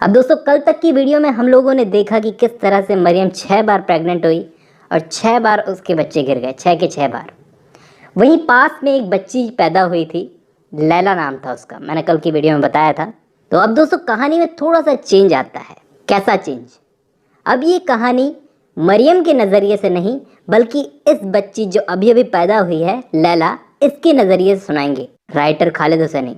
अब दोस्तों, कल तक की वीडियो में हम लोगों ने देखा कि किस तरह से मरियम 6 बार प्रेग्नेंट हुई और 6 बार उसके बच्चे गिर गए, 6 के 6 बार। वहीं पास में एक बच्ची पैदा हुई थी, लैला नाम था उसका, मैंने कल की वीडियो में बताया था। तो अब दोस्तों कहानी में थोड़ा सा चेंज आता है। कैसा चेंज? अब ये कहानी मरियम के नज़रिए से नहीं, बल्कि इस बच्ची जो अभी अभी पैदा हुई है लैला, इसके नज़रिए से सुनाएंगे राइटर खालिद हुसैनी।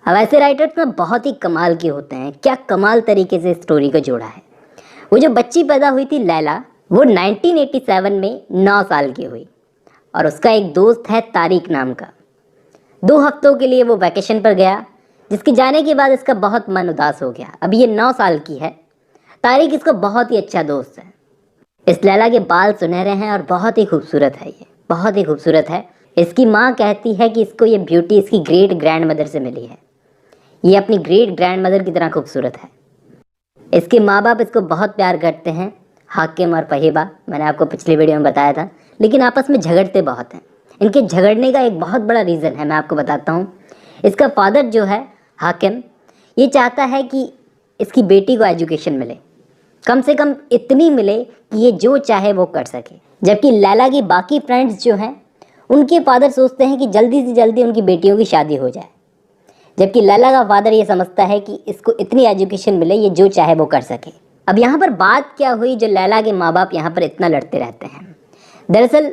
अब ऐसे राइटर्स ना बहुत ही कमाल के होते हैं। क्या कमाल तरीके से स्टोरी को जोड़ा है। वो जो बच्ची पैदा हुई थी लैला, वो 1987 में 9 साल की हुई और उसका एक दोस्त है तारिक नाम का। 2 हफ्तों के लिए वो वैकेशन पर गया, जिसके जाने के बाद इसका बहुत मन उदास हो गया। अब ये 9 साल की है। तारिक इसका बहुत ही अच्छा दोस्त है। इस लैला के बाल सुनहरे हैं और बहुत ही खूबसूरत है, ये बहुत ही खूबसूरत है। इसकी माँ कहती है कि इसको ये ब्यूटी इसकी ग्रेट ग्रैंड मदर से मिली है। ये अपनी ग्रेट ग्रैंड मदर की तरह खूबसूरत है। इसके माँ बाप इसको बहुत प्यार करते हैं, हाकिम और फहीबा, मैंने आपको पिछली वीडियो में बताया था। लेकिन आपस में झगड़ते बहुत हैं। इनके झगड़ने का एक बहुत बड़ा रीज़न है, मैं आपको बताता हूँ। इसका फादर जो है हाकिम, ये चाहता है कि इसकी बेटी को एजुकेशन मिले, कम से कम इतनी मिले कि ये जो चाहे वो कर सके। जबकि लैला की बाकी फ्रेंड्स जो हैं, उनके फादर सोचते हैं कि जल्दी से जल्दी उनकी बेटियों की शादी हो जाए। जबकि लैला का फादर ये समझता है कि इसको इतनी एजुकेशन मिले, ये जो चाहे वो कर सके। अब यहाँ पर बात क्या हुई जो लैला के माँ बाप यहाँ पर इतना लड़ते रहते हैं? दरअसल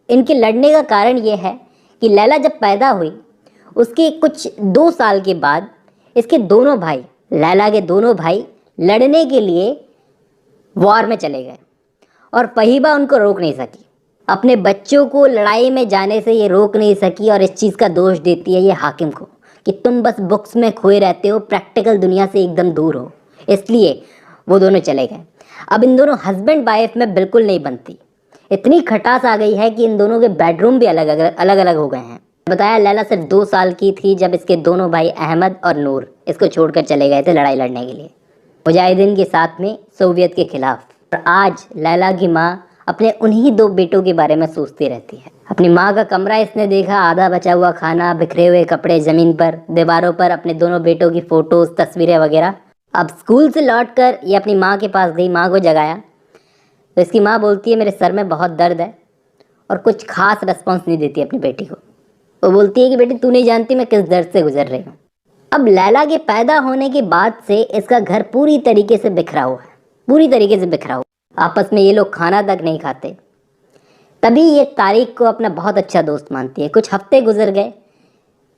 इनके लड़ने का कारण ये है कि लैला जब पैदा हुई उसके कुछ 2 साल के बाद इसके दोनों भाई, लैला के दोनों भाई लड़ने के लिए वॉर में चले गए और फहीबा उनको रोक नहीं सकी। अपने बच्चों को लड़ाई में जाने से ये रोक नहीं सकी और इस चीज़ का दोष देती है ये हाकिम को कि तुम बस बुक्स में खोए रहते हो, प्रैक्टिकल दुनिया से एकदम दूर हो। इसलिए वो दोनों चले गए। अब इन दोनों हस्बैंड वाइफ में बिल्कुल नहीं बनती। इतनी खटास आ गई है कि इन दोनों के बेडरूम भी अलग अलग हो गए हैं। बताया लैला सिर्फ 2 साल की थी जब इसके दोनों भाई अहमद और नूर इसको छोड़कर चले गए थे लड़ाई लड़ने के लिए, मुजाहिदीन के साथ में, सोवियत के खिलाफ। और आज लैला की माँ अपने उन्हीं 2 बेटों के बारे में सोचती रहती है। अपनी माँ का कमरा इसने देखा, आधा बचा हुआ खाना, बिखरे हुए कपड़े ज़मीन पर, दीवारों पर अपने दोनों बेटों की फ़ोटोज़, तस्वीरें वगैरह। अब स्कूल से लौटकर ये अपनी माँ के पास गई, माँ को जगाया तो इसकी माँ बोलती है मेरे सर में बहुत दर्द है, और कुछ खास रिस्पॉन्स नहीं देती अपनी बेटी को। वो बोलती है कि बेटी तू नहीं जानती मैं किस दर्द से गुजर रही हूँ। अब लैला के पैदा होने के बाद से इसका घर पूरी तरीके से बिखरा हुआ है, पूरी तरीके से बिखरा हुआ। आपस में ये लोग खाना तक नहीं खाते। तभी ये तारिक को अपना बहुत अच्छा दोस्त मानती है। कुछ हफ्ते गुजर गए,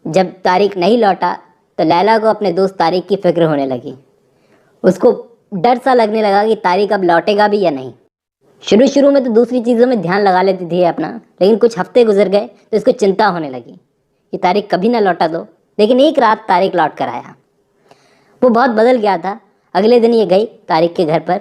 जब तारिक नहीं लौटा तो लैला को अपने दोस्त तारिक की फिक्र होने लगी। उसको डर सा लगने लगा कि तारिक अब लौटेगा भी या नहीं। शुरू शुरू में तो दूसरी चीज़ों में ध्यान लगा लेती थी अपना, लेकिन कुछ हफ्ते गुजर गए तो इसको चिंता होने लगी कि तारिक कभी ना लौटा दो। लेकिन एक रात तारिक लौट कर आया। वो बहुत बदल गया था। अगले दिन ये गई तारिक के घर पर,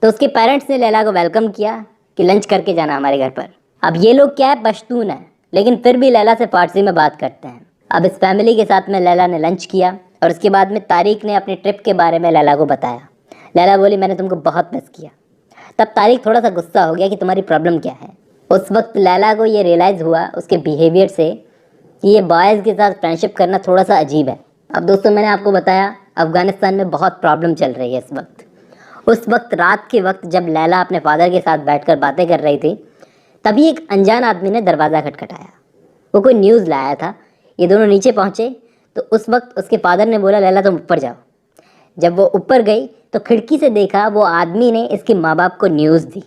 तो उसके पेरेंट्स ने लैला को वेलकम किया कि लंच करके जाना हमारे घर पर। अब ये लोग क्या है, पश्तून है, लेकिन फिर भी लैला से फारसी में बात करते हैं। अब इस फैमिली के साथ में लैला ने लंच किया और उसके बाद में तारिक ने अपनी ट्रिप के बारे में लैला को बताया। लैला बोली मैंने तुमको बहुत मिस किया। तब तारिक थोड़ा सा गुस्सा हो गया कि तुम्हारी प्रॉब्लम क्या है। उस वक्त लैला को ये रियलाइज़ हुआ उसके बिहेवियर से कि ये बॉयज़ के साथ फ्रेंडशिप करना थोड़ा सा अजीब है। अब दोस्तों मैंने आपको बताया अफ़गानिस्तान में बहुत प्रॉब्लम चल रही है इस वक्त। उस वक्त रात के वक्त जब लैला अपने फादर के साथ बैठकर बातें कर रही थी, तभी एक अनजान आदमी ने दरवाज़ा खटखटाया। वो कोई न्यूज़ लाया था। ये दोनों नीचे पहुँचे तो उस वक्त उसके फादर ने बोला लैला तुम ऊपर जाओ। जब वो ऊपर गई तो खिड़की से देखा वो आदमी ने इसके माँ बाप को न्यूज़ दी।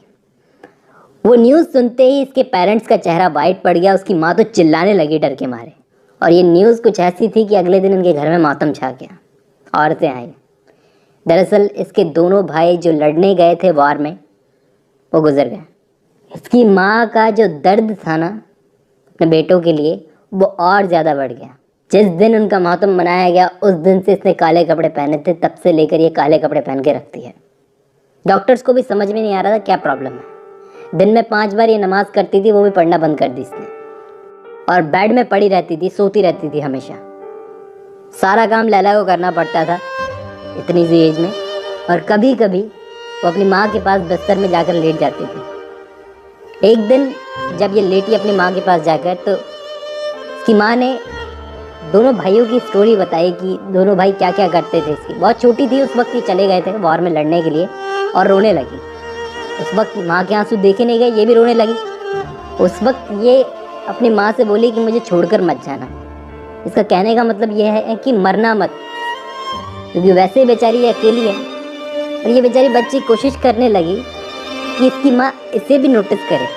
वो न्यूज़ सुनते ही इसके पेरेंट्स का चेहरा वाइट पड़ गया। उसकी माँ तो चिल्लाने लगी डर के मारे। और ये न्यूज़ कुछ ऐसी थी कि अगले दिन उनके घर में मातम छा गया। औरतें आई। दरअसल इसके दोनों भाई जो लड़ने गए थे वॉर में, वो गुजर गए। इसकी माँ का जो दर्द था ना अपने बेटों के लिए, वो और ज़्यादा बढ़ गया। जिस दिन उनका मातम मनाया गया उस दिन से इसने काले कपड़े पहने थे, तब से लेकर ये काले कपड़े पहन के रखती है। डॉक्टर्स को भी समझ में नहीं आ रहा था क्या प्रॉब्लम है। दिन में 5 बार ये नमाज़ करती थी, वो भी पढ़ना बंद कर दी इसने, और बेड में पड़ी रहती थी, सोती रहती थी हमेशा। सारा काम लैला को करना पड़ता था इतनी सी एज में। और कभी कभी वो अपनी माँ के पास बिस्तर में जाकर लेट जाती थी। एक दिन जब ये लेटी अपनी माँ के पास जाकर, तो उसकी माँ ने दोनों भाइयों की स्टोरी बताई कि दोनों भाई क्या क्या करते थे। इसकी बहुत छोटी थी उस वक्त, ये चले गए थे वॉर में लड़ने के लिए और रोने लगी। उस वक्त माँ के आंसू देखे नहीं गए, ये भी रोने लगी। उस वक्त ये अपनी माँ से बोली कि मुझे छोड़कर मत जाना। इसका कहने का मतलब यह है कि मरना मत, क्योंकि वैसे ही बेचारी ये अकेली है। और ये बेचारी बच्ची कोशिश करने लगी कि इसकी माँ इसे भी नोटिस करे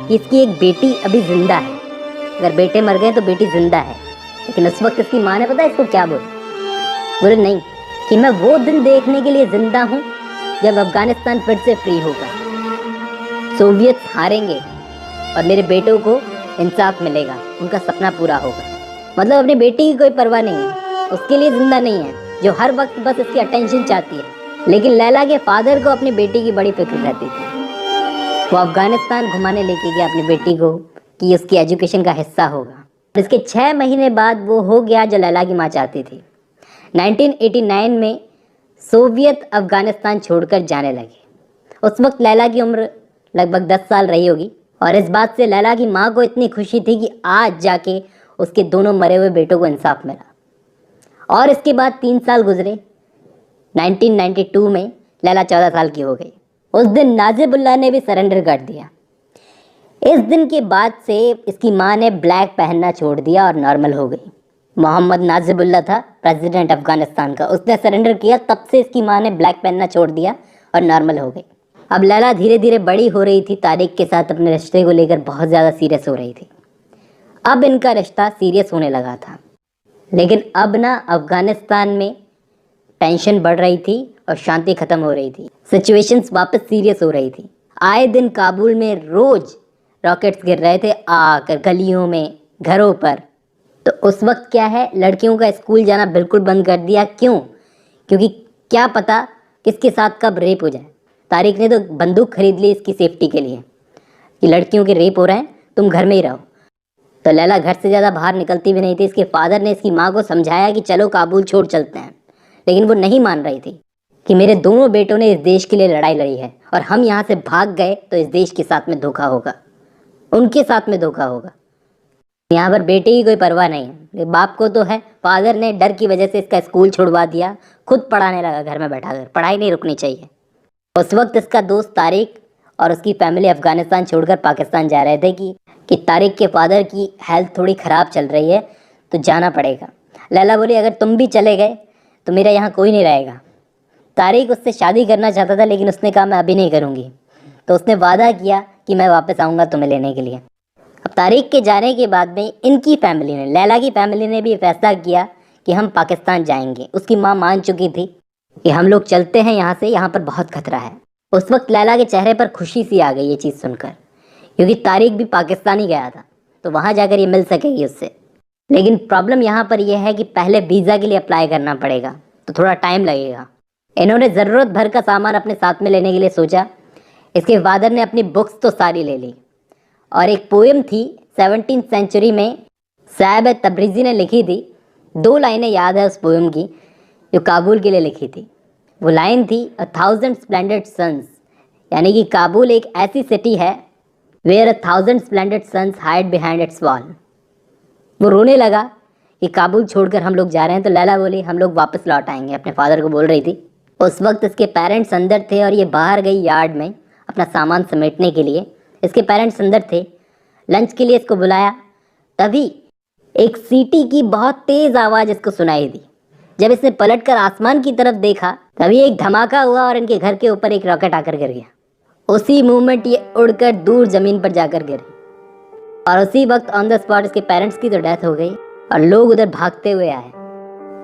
कि इसकी एक बेटी अभी जिंदा है। अगर बेटे मर गए तो बेटी जिंदा है। लेकिन उस वक्त इसकी माँ ने पता है इसको क्या बोले नहीं, कि मैं वो दिन देखने के लिए जिंदा हूँ जब अफगानिस्तान फिर से फ्री होगा, सोवियत हारेंगे और मेरे बेटों को इंसाफ मिलेगा, उनका सपना पूरा होगा। मतलब अपनी बेटी की कोई परवाह नहीं है, उसके लिए जिंदा नहीं है, जो हर वक्त बस इसकी अटेंशन चाहती है। लेकिन लैला के फादर को अपनी बेटी की बड़ी फिक्र रहती थी। वो अफगानिस्तान घुमाने लेके गया अपनी बेटी को कि उसकी एजुकेशन का हिस्सा होगा। इसके 6 महीने बाद वो हो गया जो लैला की माँ चाहती थी। 1989 में सोवियत अफगानिस्तान छोड़कर जाने लगे। उस वक्त लैला की उम्र लगभग 10 साल रही होगी और इस बात से लैला की माँ को इतनी खुशी थी कि आज जाके उसके दोनों मरे हुए बेटों को इंसाफ मिला। और इसके बाद 3 साल गुजरे। 1992 में लैला 14 साल की हो गई। उस दिन नाजिबुल्लाह ने भी सरेंडर कर दिया। इस दिन के बाद से इसकी माँ ने ब्लैक पहनना छोड़ दिया और नॉर्मल हो गई। मोहम्मद नाजिबुल्लाह था प्रेसिडेंट अफगानिस्तान का, उसने सरेंडर किया, तब से इसकी माँ ने ब्लैक पहनना छोड़ दिया और नॉर्मल हो गई। अब लैला धीरे धीरे बड़ी हो रही थी, तारिक के साथ अपने रिश्ते को लेकर बहुत ज़्यादा सीरियस हो रही थी। अब इनका रिश्ता सीरियस होने लगा था। लेकिन अब ना अफगानिस्तान में टेंशन बढ़ रही थी और शांति खत्म हो रही थी। सिचुएशंस वापस सीरियस हो रही थी। आए दिन काबुल में रोज रॉकेट्स गिर रहे थे आकर गलियों में, घरों पर। तो उस वक्त क्या है, लड़कियों का स्कूल जाना बिल्कुल बंद कर दिया। क्यों? क्योंकि क्या पता किसके साथ कब रेप हो जाए। तारिक ने तो बंदूक खरीद ली इसकी सेफ्टी के लिए कि लड़कियों के रेप हो रहे हैं, तुम घर में ही रहो। तो लैला घर से ज़्यादा बाहर निकलती भी नहीं थी। इसके फादर ने इसकी माँ को समझाया कि चलो काबुल छोड़ चलते हैं, लेकिन वो नहीं मान रही थी कि मेरे दोनों बेटों ने इस देश के लिए लड़ाई लड़ी है और हम यहाँ से भाग गए तो इस देश के साथ में धोखा होगा, उनके साथ में धोखा होगा। यहाँ पर बेटे की कोई परवाह नहीं है, बाप को तो है। फादर ने डर की वजह से इसका स्कूल छुड़वा दिया, खुद पढ़ाने लगा घर में बैठा कर। पढ़ाई नहीं रुकनी चाहिए। उस वक्त इसका दोस्त तारिक और उसकी फैमिली अफगानिस्तान छोड़कर पाकिस्तान जा रहे थे कि तारिक के फादर की हेल्थ थोड़ी ख़राब चल रही है तो जाना पड़ेगा। लैला बोली अगर तुम भी चले गए तो मेरा यहाँ कोई नहीं रहेगा। तारिक उससे शादी करना चाहता था, लेकिन उसने कहा मैं अभी नहीं करूँगी। तो उसने वादा किया कि मैं वापस आऊँगा तुम्हें लेने के लिए। अब तारिक के जाने के बाद में इनकी फैमिली ने, लैला की फैमिली ने भी फैसला किया कि हम पाकिस्तान जाएंगे। उसकी माँ मान चुकी थी कि हम लोग चलते हैं यहाँ से, यहाँ पर बहुत खतरा है। उस वक्त लैला के चेहरे पर खुशी सी आ गई ये चीज़ सुनकर, क्योंकि तारिक भी पाकिस्तान ही गया था तो वहाँ जाकर ये मिल सकेगी उससे। लेकिन प्रॉब्लम यहाँ पर यह है कि पहले वीज़ा के लिए अप्लाई करना पड़ेगा, तो थोड़ा टाइम लगेगा। इन्होंने ज़रूरत भर का सामान अपने साथ में लेने के लिए सोचा। इसके फादर ने अपनी बुक्स तो सारी ले ली और एक पोएम थी 17वीं सेंचुरी में साहिब तब्रिज़ी ने लिखी थी। 2 लाइनें याद है उस पोएम की जो काबुल के लिए लिखी थी। वो लाइन थी 1000 स्प्लेंडेड सन्स, यानी कि काबुल एक ऐसी सिटी है where 1000 splendid suns hide behind its wall. वो रोने लगा कि काबुल छोड़कर हम लोग जा रहे हैं। तो लैला बोली हम लोग वापस लौट आएंगे, अपने फादर को बोल रही थी। उस वक्त इसके पेरेंट्स अंदर थे और ये बाहर गई यार्ड में अपना सामान समेटने के लिए। इसके पेरेंट्स अंदर थे, लंच के लिए इसको बुलाया। तभी एक सीटी की बहुत तेज़ आवाज़ इसको सुनाई दी। जब इसने पलटकर आसमान की तरफ देखा तभी एक धमाका हुआ और इनके घर के ऊपर एक रॉकेट आकर गिर गया। उसी मूवमेंट ये उड़कर दूर ज़मीन पर जाकर गिरी और उसी वक्त ऑन द स्पॉट इसके पेरेंट्स की तो डेथ हो गई और लोग उधर भागते हुए आए।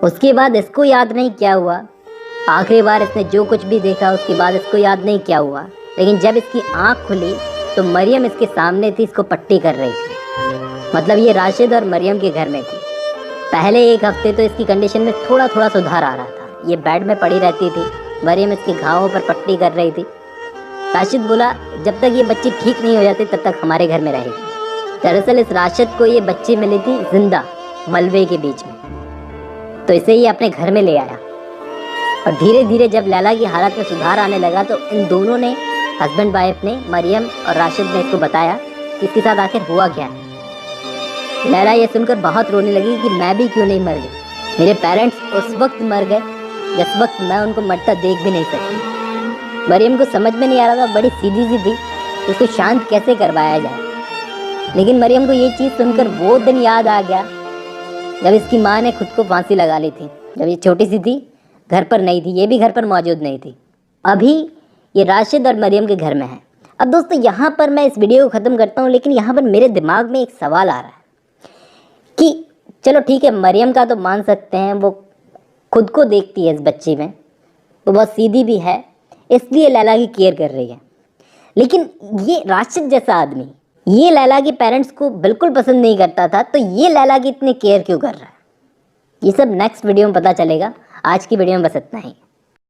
उसके बाद इसको याद नहीं क्या हुआ, आखिरी बार इसने जो कुछ भी देखा उसके बाद इसको याद नहीं क्या हुआ। लेकिन जब इसकी आँख खुली तो मरियम इसके सामने थी, इसको पट्टी कर रही थी। मतलब ये राशिद और मरियम के घर में थी। पहले 1 हफ्ते तो इसकी कंडीशन में थोड़ा थोड़ा सुधार आ रहा था। ये बेड में पड़ी रहती थी, मरियम इसके घावों पर पट्टी कर रही थी। राशिद बोला जब तक ये बच्ची ठीक नहीं हो जाती तब तक हमारे घर में रहेगी। दरअसल इस राशिद को ये बच्ची मिली थी जिंदा मलबे के बीच में, तो इसे ये अपने घर में ले आया। और धीरे धीरे जब लैला की हालत में सुधार आने लगा तो इन दोनों ने, हस्बैंड वाइफ ने, मरियम और राशिद ने इसको बताया कि इसके साथ आखिर हुआ क्या है। लैला ये सुनकर बहुत रोने लगी कि मैं भी क्यों नहीं मर गई। मेरे पेरेंट्स उस वक्त मर गए जिस वक्त मैं उनको मरता देख भी नहीं सकती। मरियम को समझ में नहीं आ रहा था, बड़ी सीधी सी थी, इसको शांत कैसे करवाया जाए। लेकिन मरियम को ये चीज़ सुनकर वो दिन याद आ गया जब इसकी माँ ने खुद को फांसी लगा ली थी। जब ये छोटी सी थी, घर पर नहीं थी, ये भी घर पर मौजूद नहीं थी। अभी ये राशिद और मरियम के घर में है। अब दोस्तों यहाँ पर मैं इस वीडियो को ख़त्म करता हूँ, लेकिन यहाँ पर मेरे दिमाग में एक सवाल आ रहा है कि चलो ठीक है, मरियम का तो मान सकते हैं, वो खुद को देखती है इस बच्ची में, वो बहुत सीधी भी है, इसलिए लैला की केयर कर रही है। लेकिन ये राशिद जैसा आदमी ये लैला के पेरेंट्स को बिल्कुल पसंद नहीं करता था, तो ये लैला की इतनी केयर क्यों कर रहा है? ये सब नेक्स्ट वीडियो में पता चलेगा। आज की वीडियो में बस इतना ही।